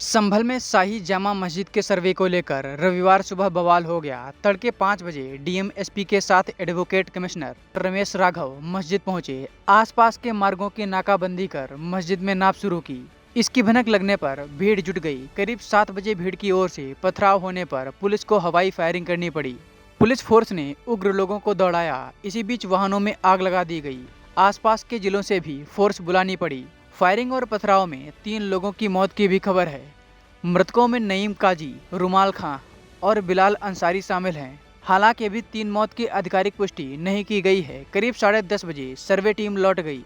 संभल में शाही जामा मस्जिद के सर्वे को लेकर रविवार सुबह बवाल हो गया। तड़के 5 बजे डीएम एसपी के साथ एडवोकेट कमिश्नर रमेश राघव मस्जिद पहुंचे। आसपास के मार्गों की नाकाबंदी कर मस्जिद में नाप शुरू की। इसकी भनक लगने पर भीड़ जुट गई। करीब 7 बजे भीड़ की ओर से पथराव होने पर पुलिस को हवाई फायरिंग करनी पड़ी। पुलिस फोर्स ने उग्र लोगों को दौड़ाया। इसी बीच वाहनों में आग लगा दी गई। आसपास के जिलों से भी फोर्स बुलानी पड़ी। फायरिंग और पथराव में 3 लोगों की मौत की भी खबर है। मृतकों में नईम काजी, रुमाल खां और बिलाल अंसारी शामिल हैं। हालांकि अभी 3 मौत की आधिकारिक पुष्टि नहीं की गई है। करीब 10:30 बजे सर्वे टीम लौट गई,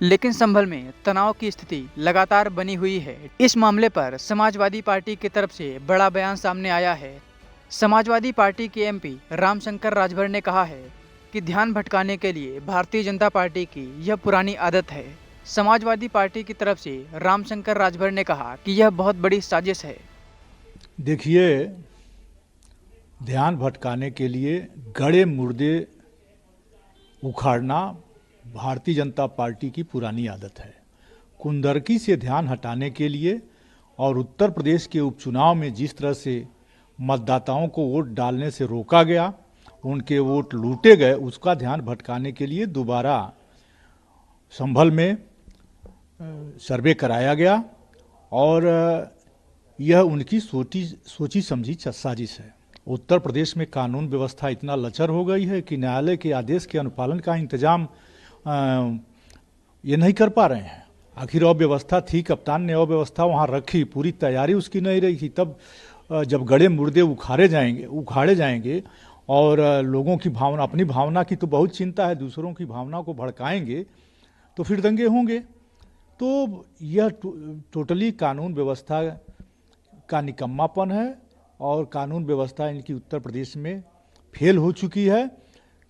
लेकिन संभल में तनाव की स्थिति लगातार बनी हुई है। इस मामले पर समाजवादी पार्टी की तरफ से बड़ा बयान सामने आया है। समाजवादी पार्टी के एमपी रामशंकर राजभर ने कहा है कि ध्यान भटकाने के लिए भारतीय जनता पार्टी की यह पुरानी आदत है। समाजवादी पार्टी की तरफ से रामशंकर राजभर ने कहा कि यह बहुत बड़ी साजिश है। देखिए, ध्यान भटकाने के लिए गड़े मुर्दे उखाड़ना भारतीय जनता पार्टी की पुरानी आदत है। कुंदरकी से ध्यान हटाने के लिए और उत्तर प्रदेश के उपचुनाव में जिस तरह से मतदाताओं को वोट डालने से रोका गया, उनके वोट लूटे गए, उसका ध्यान भटकाने के लिए दोबारा संभल में सर्वे कराया गया और यह उनकी सोची समझी साजिश है। उत्तर प्रदेश में कानून व्यवस्था इतना लचर हो गई है कि न्यायालय के आदेश के अनुपालन का इंतजाम ये नहीं कर पा रहे हैं। आखिर अव्यवस्था थी, कप्तान ने अव्यवस्था वहाँ रखी, पूरी तैयारी उसकी नहीं रही थी। तब जब गड़े मुर्दे उखाड़े जाएंगे और लोगों की भावना, अपनी भावना की तो बहुत चिंता है, दूसरों की भावना को भड़काएंगे तो फिर दंगे होंगे। तो यह टोटली कानून व्यवस्था का निकम्मापन है और कानून व्यवस्था इनकी उत्तर प्रदेश में फेल हो चुकी है।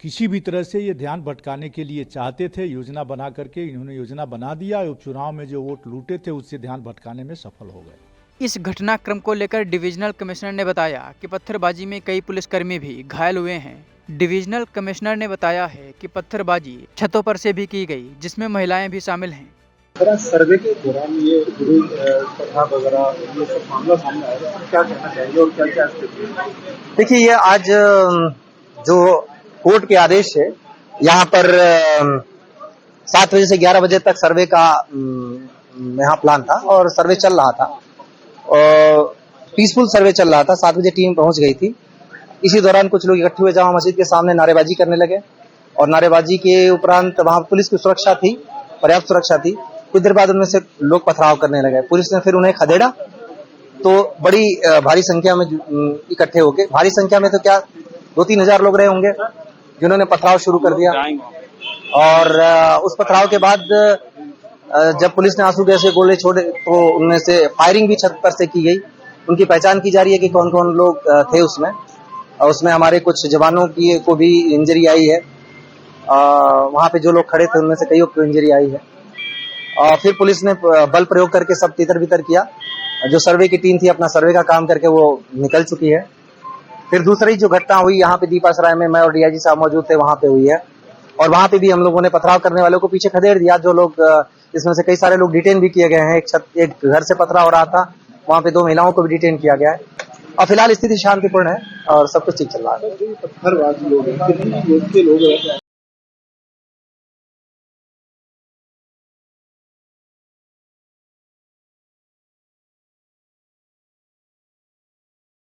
किसी भी तरह से ये ध्यान भटकाने के लिए चाहते थे, योजना बना करके इन्होंने योजना बना दिया। उपचुनाव में जो वोट लूटे थे उससे ध्यान भटकाने में सफल हो गए। इस घटनाक्रम को लेकर डिविजनल कमिश्नर ने बताया कि पत्थरबाजी में कई पुलिसकर्मी भी घायल हुए हैं। डिविजनल कमिश्नर ने बताया है कि पत्थरबाजी छतों पर से भी की गई, जिसमें महिलाएं भी शामिल हैं। सर्वे के दौरान ये पथराव वगैरह ये सब मामला सामने आया, तो क्या कहना चाहिए और क्या क्या स्थिति है? देखिए, ये आज जो कोर्ट के आदेश है, यहाँ पर 7 बजे से 11 बजे तक सर्वे का यहाँ प्लान था और सर्वे चल रहा था और पीसफुल सर्वे चल रहा था। 7 बजे टीम पहुंच गई थी। इसी दौरान कुछ लोग इकट्ठे हुए जामा मस्जिद के सामने नारेबाजी करने लगे और नारेबाजी के उपरांत वहां पुलिस की सुरक्षा थी, पर्याप्त सुरक्षा थी। कुछ देर बाद उनमें से लोग पथराव करने लगे। पुलिस ने फिर उन्हें खदेड़ा तो बड़ी भारी संख्या में इकट्ठे हो गए। भारी संख्या में तो क्या 2-3 हजार लोग रहे होंगे जिन्होंने पथराव शुरू कर दिया। और उस पथराव के बाद जब पुलिस ने आंसू गैस के गोले छोड़े तो उनमें से फायरिंग भी छत पर से की गई। उनकी पहचान की जा रही है कि कौन कौन लोग थे उसमें। उसमें हमारे कुछ जवानों की को भी इंजरी आई है। वहां पे जो लोग खड़े थे उनमें से कईयों को इंजरी आई है। और फिर पुलिस ने बल प्रयोग करके सब तितर बितर किया। जो सर्वे की टीम थी अपना सर्वे का काम करके वो निकल चुकी है। फिर दूसरी जो घटना हुई यहाँ पे दीपासराय में, मैं और डीआईजी साहब मौजूद थे, वहां पे हुई है और वहां पे भी हम लोगों ने पथराव करने वालों को पीछे खदेड़ दिया। जो लोग इसमें से कई सारे लोग डिटेन भी किए गए हैं। एक घर से पथराव हो रहा था, वहां पे 2 महिलाओं को भी डिटेन किया गया है और फिलहाल स्थिति शांतिपूर्ण है और सब कुछ ठीक चल रहा है।